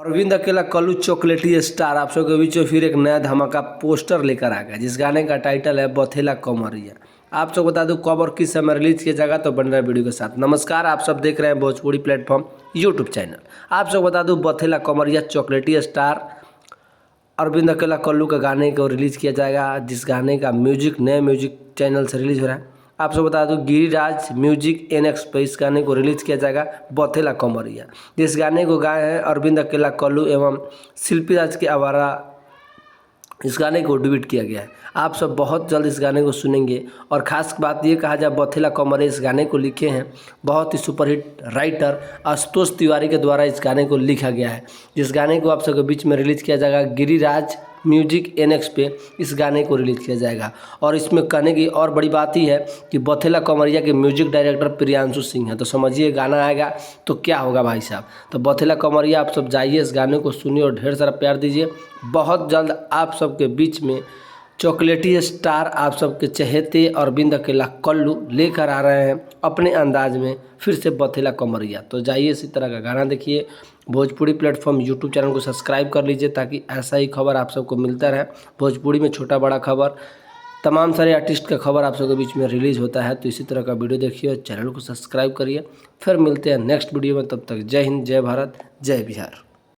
अरविंद अकेला कल्लू चॉकलेटी स्टार आप सबके बीच में फिर एक नया धमाका पोस्टर लेकर आ गया, जिस गाने का टाइटल है बथेला कमरिया। आप सब बता दूं कब और किस समय रिलीज किया जाएगा, तो बन रहा है वीडियो के साथ। नमस्कार, आप सब देख रहे हैं भोजपुरी प्लेटफॉर्म यूट्यूब चैनल। आप सब बता दूं बथेला कमरिया चॉकलेटी स्टार अरविंद अकेला कल्लू के गाने को रिलीज़ किया जाएगा, जिस गाने का म्यूजिक नए म्यूजिक चैनल से रिलीज़ हो रहा है। आप सब बता दूं गिरिराज म्यूजिक NX पे इस गाने को रिलीज़ किया जाएगा बथेला कमरिया। जिस गाने को गाए हैं अरविंद अकेला कल्लू एवं शिल्पी राज के आवारा, इस गाने को डुएट किया गया है। आप सब बहुत जल्द इस गाने को सुनेंगे। और ख़ास बात ये कहा जाए, बथेला कमरिया इस गाने को लिखे हैं बहुत ही सुपरहिट राइटर आशुतोष तिवारी के द्वारा इस गाने को लिखा गया है। जिस गाने को आप सबके बीच में रिलीज़ किया जाएगा गिरिराज म्यूजिक NX पे इस गाने को रिलीज़ किया जाएगा। और इसमें कहने की और बड़ी बात ही है कि बथेला कमरिया के म्यूजिक डायरेक्टर प्रियांशु सिंह हैं। तो समझिए गाना आएगा तो क्या होगा भाई साहब। तो बथेला कमरिया आप सब जाइए, इस गाने को सुनिए और ढेर सारा प्यार दीजिए। बहुत जल्द आप सबके बीच में चॉकलेटी स्टार आप सबके चहेते अरविंद अकेला कल्लू लेकर आ रहे हैं अपने अंदाज में फिर से बथेला कमरिया। तो जाइए इसी तरह का गाना देखिए। भोजपुरी प्लेटफॉर्म यूट्यूब चैनल को सब्सक्राइब कर लीजिए, ताकि ऐसा ही खबर आप सबको मिलता रहे। भोजपुरी में छोटा बड़ा खबर, तमाम सारे आर्टिस्ट का खबर आप सबके बीच में रिलीज़ होता है। तो इसी तरह का वीडियो देखिए और चैनल को सब्सक्राइब करिए। फिर मिलते हैं नेक्स्ट वीडियो में, तब तक जय हिंद, जय भारत, जय बिहार।